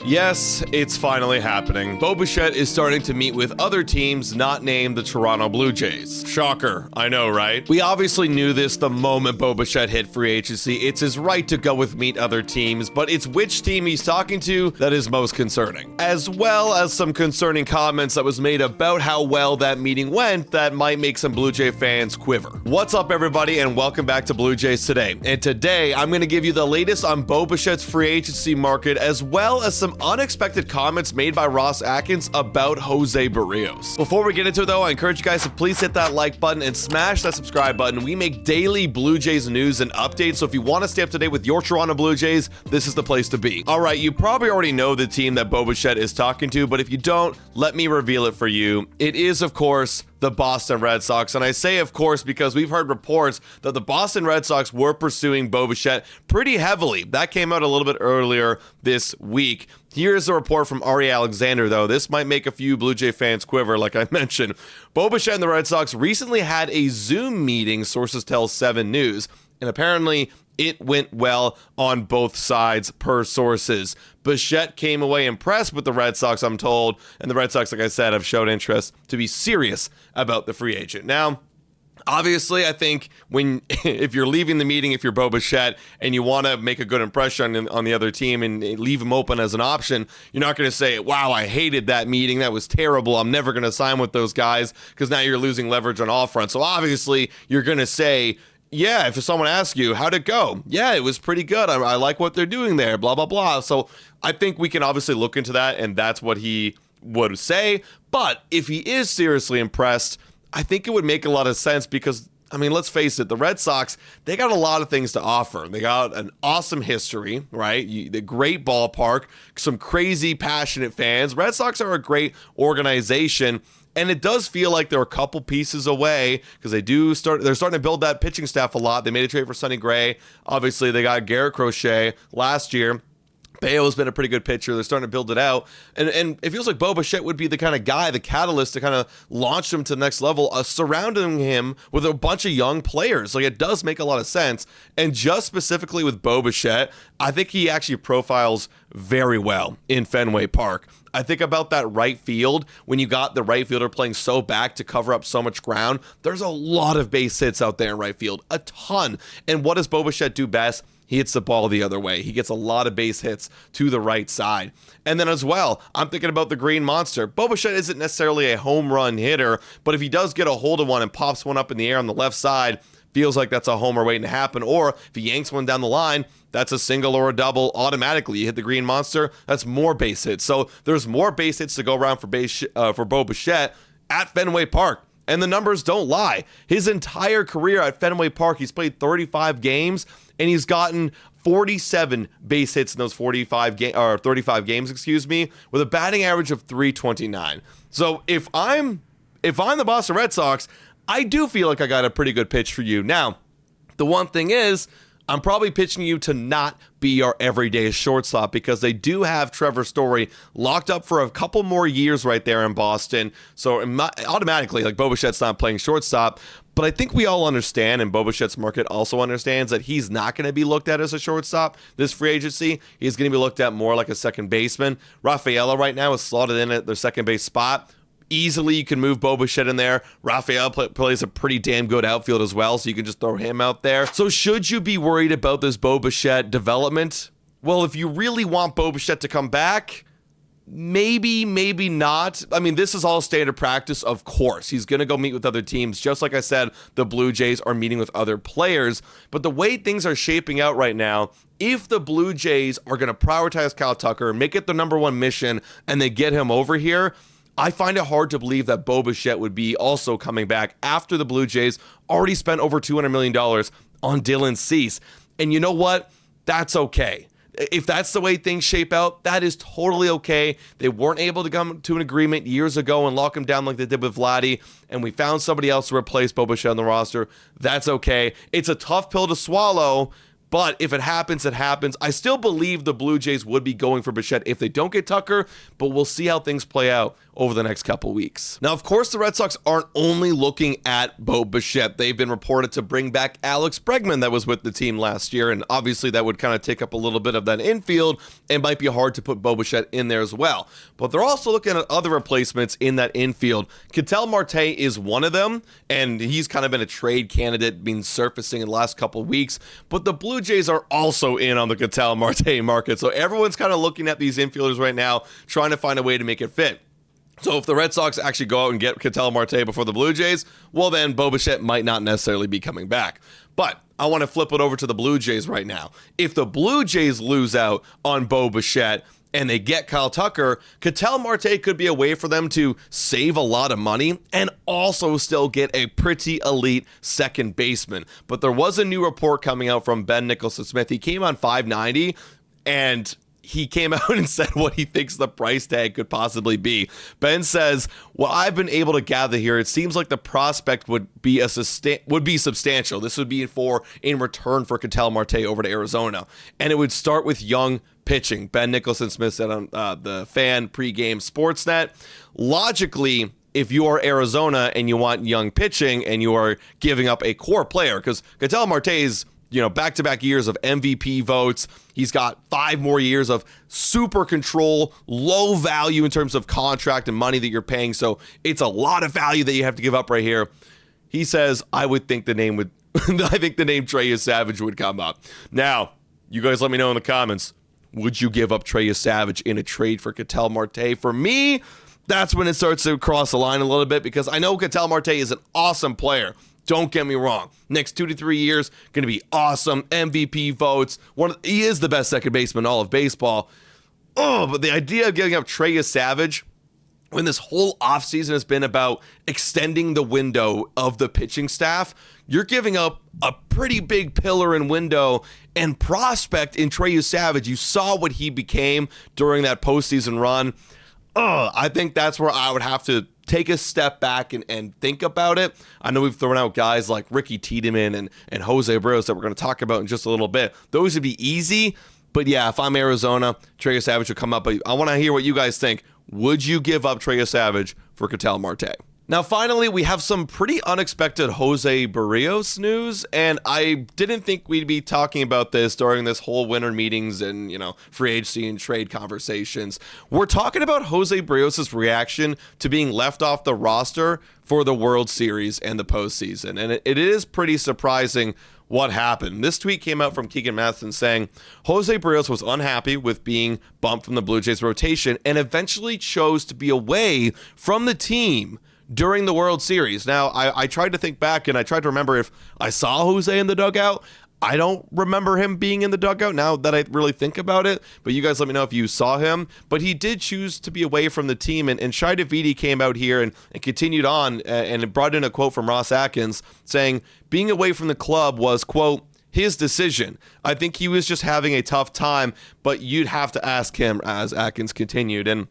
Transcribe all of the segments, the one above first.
Yes, it's finally happening. Bichette is starting to meet with other teams not named the Toronto Blue Jays. Shocker, I know, right? We obviously knew this the moment Bichette hit free agency. It's his right to go with meet other teams, but it's which team he's talking to that is most concerning. As well as some concerning comments that was made about how well that meeting went that might make some Blue Jay fans quiver. What's up, everybody, and welcome back to Blue Jays Today. And today, I'm going to give you the latest on Bichette's free agency market, as well as some unexpected comments made by Ross Atkins about José Berríos. Before we get into it though, I encourage you guys to please hit that like button and smash that subscribe button. We make daily Blue Jays news and updates, so if you want to stay up to date with your Toronto Blue Jays, this is the place to be. All right, you probably already know the team that Bichette is talking to, but if you don't, let me reveal it for you. It is, of course, the Boston Red Sox. And I say, of course, because we've heard reports that the Boston Red Sox were pursuing Bichette pretty heavily. That came out a little bit earlier this week. Here's a report from Ari Alexander, though. This might make a few Blue Jay fans quiver, like I mentioned. Bichette and the Red Sox recently had a Zoom meeting, sources tell 7 News, and apparently it went well on both sides, per sources. Bichette came away impressed with the Red Sox, I'm told, and the Red Sox, like I said, have showed interest to be serious about the free agent. Now, obviously, I think if you're leaving the meeting, if you're Bichette and you want to make a good impression on the other team and leave them open as an option, you're not going to say, wow, I hated that meeting. That was terrible. I'm never going to sign with those guys, because now you're losing leverage on all fronts. So obviously, you're going to say, yeah, if someone asks you, how'd it go? Yeah, it was pretty good. I like what they're doing there, blah, blah, blah. So I think we can obviously look into that, and that's what he would say. But if he is seriously impressed, I think it would make a lot of sense because, I mean, let's face it, the Red Sox, they got a lot of things to offer. They got an awesome history, right? The great ballpark, some crazy, passionate fans. Red Sox are a great organization. And it does feel like they're a couple pieces away, because they're starting to build that pitching staff a lot. They made a trade for Sonny Gray. Obviously, they got Garrett Crochet last year. Bayo's been a pretty good pitcher. They're starting to build it out. And it feels like Bichette would be the kind of guy, the catalyst to kind of launch him to the next level, surrounding him with a bunch of young players. Like, it does make a lot of sense. And just specifically with Bichette, I think he actually profiles very well in Fenway Park. I think about that right field, when you got the right fielder playing so back to cover up so much ground, there's a lot of base hits out there in right field, a ton. And what does Bichette do best? He hits the ball the other way. He gets a lot of base hits to the right side. And then as well, I'm thinking about the Green Monster. Bichette isn't necessarily a home run hitter, but if he does get a hold of one and pops one up in the air on the left side, feels like that's a homer waiting to happen. Or if he yanks one down the line, that's a single or a double automatically. You hit the Green Monster, that's more base hits. So there's more base hits to go around for Bichette at Fenway Park. And the numbers don't lie. His entire career at Fenway Park, he's played 35 games, and he's gotten 47 base hits in those 35 games, with a batting average of .329. So if I'm the Boston Red Sox, I do feel like I got a pretty good pitch for you. Now, the one thing is, I'm probably pitching you to not be our everyday shortstop, because they do have Trevor Story locked up for a couple more years right there in Boston. So automatically, like, Bichette's not playing shortstop. But I think we all understand, and Bichette's market also understands, that he's not going to be looked at as a shortstop this free agency. He's going to be looked at more like a second baseman. Rafaela right now is slotted in at their second base spot. Easily, you can move Bichette in there. Rafael plays a pretty damn good outfield as well, so you can just throw him out there. So should you be worried about this Bichette development? Well, if you really want Bichette to come back, maybe not. I mean, this is all standard practice, of course. He's going to go meet with other teams. Just like I said, the Blue Jays are meeting with other players. But the way things are shaping out right now, if the Blue Jays are going to prioritize Kyle Tucker, make it the number one mission, and they get him over here, I find it hard to believe that Bichette would be also coming back after the Blue Jays already spent over $200 million on Dylan Cease. And you know what? That's okay. If that's the way things shape out, that is totally okay. They weren't able to come to an agreement years ago and lock him down like they did with Vladdy, and we found somebody else to replace Bichette on the roster. That's okay. It's a tough pill to swallow, But if it happens, it happens. I still believe the Blue Jays would be going for Bichette if they don't get Tucker, but we'll see how things play out over the next couple weeks. Now, of course, the Red Sox aren't only looking at Bo Bichette. They've been reported to bring back Alex Bregman that was with the team last year, and obviously that would kind of take up a little bit of that infield. It might be hard to put Bo Bichette in there as well. But they're also looking at other replacements in that infield. Ketel Marte is one of them, and he's kind of been a trade candidate, been surfacing in the last couple of weeks. But the Blue Jays are also in on the Ketel Marte market. So everyone's kind of looking at these infielders right now, trying to find a way to make it fit. So if the Red Sox actually go out and get Ketel Marte before the Blue Jays, well then Bo Bichette might not necessarily be coming back. But I want to flip it over to the Blue Jays right now. If the Blue Jays lose out on Bo Bichette and they get Kyle Tucker, Ketel Marte could be a way for them to save a lot of money and also still get a pretty elite second baseman. But there was a new report coming out from Ben Nicholson-Smith. He came on 590 and he came out and said what he thinks the price tag could possibly be. Ben says, "What I've been able to gather here, it seems like the prospect would be substantial. This would be in return for Ketel Marte over to Arizona, and it would start with young pitching." Ben Nicholson-Smith said on the Fan pregame Sportsnet. Logically, if you are Arizona and you want young pitching and you are giving up a core player, because Ketel Marte's back-to-back years of MVP votes. He's got 5 more years of super control, low value in terms of contract and money that you're paying. So it's a lot of value that you have to give up right here. He says, I think the name Trey Savage would come up. Now, you guys let me know in the comments. Would you give up Trey Savage in a trade for Ketel Marte? For me, that's when it starts to cross the line a little bit, because I know Ketel Marte is an awesome player. Don't get me wrong. Next 2 to 3 years, going to be awesome. MVP votes. He is the best second baseman in all of baseball. But the idea of giving up Trey Savage when this whole offseason has been about extending the window of the pitching staff, you're giving up a pretty big pillar and window and prospect in Trey Savage. You saw what he became during that postseason run. I think that's where I would have to take a step back and think about it. I know we've thrown out guys like Ricky Tiedemann and Jose Berríos that we're going to talk about in just a little bit. Those would be easy. But yeah, if I'm Arizona, Trey Savage would come up. But I want to hear what you guys think. Would you give up Trey Savage for Ketel Marte? Now, finally, we have some pretty unexpected Jose Berríos news, and I didn't think we'd be talking about this during this whole winter meetings and, free agency and trade conversations. We're talking about Jose Berríos' reaction to being left off the roster for the World Series and the postseason, and it is pretty surprising what happened. This tweet came out from Keegan Matheson saying, Jose Berríos was unhappy with being bumped from the Blue Jays rotation and eventually chose to be away from the team during the World Series. Now, I tried to think back and I tried to remember if I saw Jose in the dugout. I don't remember him being in the dugout now that I really think about it, but you guys let me know if you saw him. But he did choose to be away from the team, and Shai Davidi came out here and continued on and brought in a quote from Ross Atkins saying, being away from the club was, quote, his decision. I think he was just having a tough time, but you'd have to ask him, as Atkins continued. And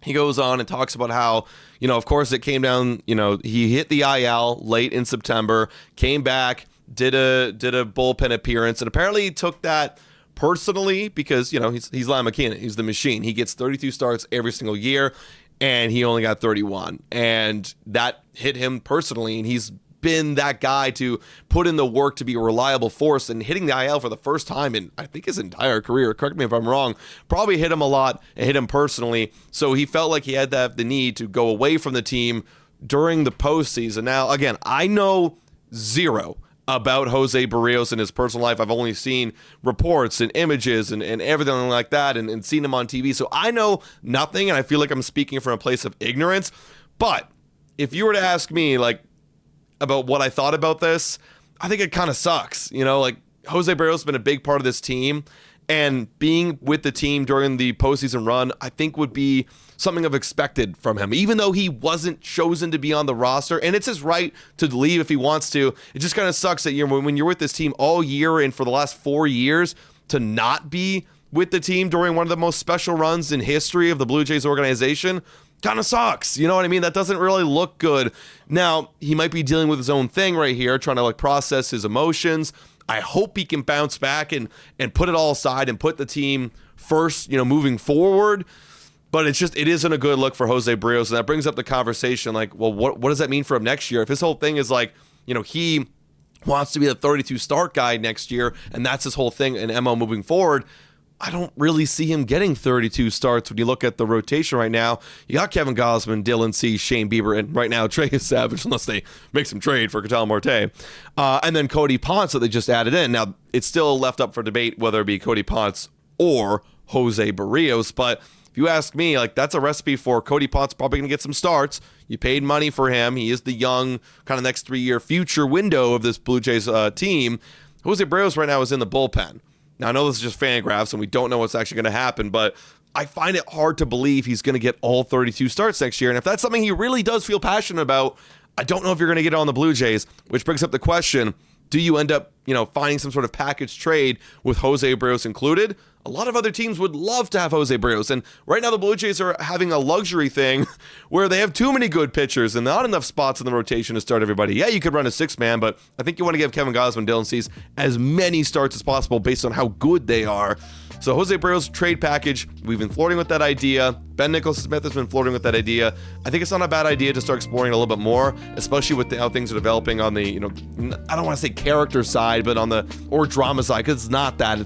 he goes on and talks about how, of course it came down, he hit the IL late in September, came back, did a bullpen appearance, and apparently he took that personally because, he's Lyle McKinnon. He's the machine. He gets 32 starts every single year, and he only got 31. And that hit him personally, and he's been that guy to put in the work to be a reliable force, and hitting the IL for the first time in, I think, his entire career, correct me if I'm wrong, probably hit him a lot and hit him personally. So he felt like he had to have the need to go away from the team during the postseason. Now, again, I know zero about Jose Berríos and his personal life. I've only seen reports and images and everything like that and seen him on TV. So I know nothing, and I feel like I'm speaking from a place of ignorance. But if you were to ask me, about what I thought about this, I think it kind of sucks. Jose Berríos has been a big part of this team, and being with the team during the postseason run, I think would be something I've expected from him, even though he wasn't chosen to be on the roster, and it's his right to leave if he wants to. It just kind of sucks that when you're with this team all year and for the last 4 years to not be with the team during one of the most special runs in history of the Blue Jays organization. Kind of sucks. You know what I mean? That doesn't really look good. Now, he might be dealing with his own thing right here, trying to process his emotions. I hope he can bounce back and put it all aside and put the team first, moving forward. But it isn't a good look for Jose Berríos. And that brings up the conversation like, well, what does that mean for him next year? If his whole thing is like, he wants to be the 32 start guy next year, and that's his whole thing in MO moving forward, I don't really see him getting 32 starts when you look at the rotation right now. You got Kevin Gausman, Dylan C., Shane Bieber, and right now Trey Savage, unless they make some trade for Ketel Marte. And then Cody Ponce that they just added in. Now, it's still left up for debate whether it be Cody Ponce or Jose Berríos, but if you ask me, like, that's a recipe for Cody Ponce probably going to get some starts. You paid money for him. He is the young, kind of next 3-year future window of this Blue Jays team. Jose Berríos right now is in the bullpen. Now, I know this is just Fangraphs, and we don't know what's actually going to happen, but I find it hard to believe he's going to get all 32 starts next year. And if that's something he really does feel passionate about, I don't know if you're going to get it on the Blue Jays, which brings up the question, do you end up, finding some sort of package trade with Jose Berríos included? A lot of other teams would love to have Jose Berríos, and right now the Blue Jays are having a luxury thing where they have too many good pitchers and not enough spots in the rotation to start everybody. Yeah, you could run a 6-man, but I think you want to give Kevin Gausman, Dylan Cease as many starts as possible based on how good they are. So Jose Berríos trade package, we've been flirting with that idea. Ben Nicholson-Smith has been flirting with that idea. I think it's not a bad idea to start exploring it a little bit more, especially with how things are developing on the, I don't want to say character side, but or drama side, because it's not that.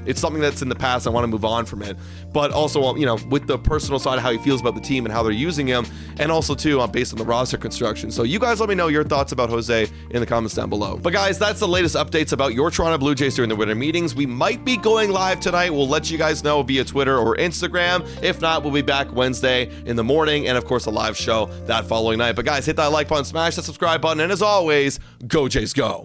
It's something that's in the past. I want to move on from it. But also, with the personal side of how he feels about the team and how they're using him, and also, too, based on the roster construction. So you guys let me know your thoughts about Jose in the comments down below. But guys, that's the latest updates about your Toronto Blue Jays during the winter meetings. We might be going live tonight. We'll let you guys know via Twitter or Instagram. If not, we'll be back Wednesday in the morning, and of course a live show that following night. But guys, hit that like button, smash that subscribe button, and as always, go Jays go.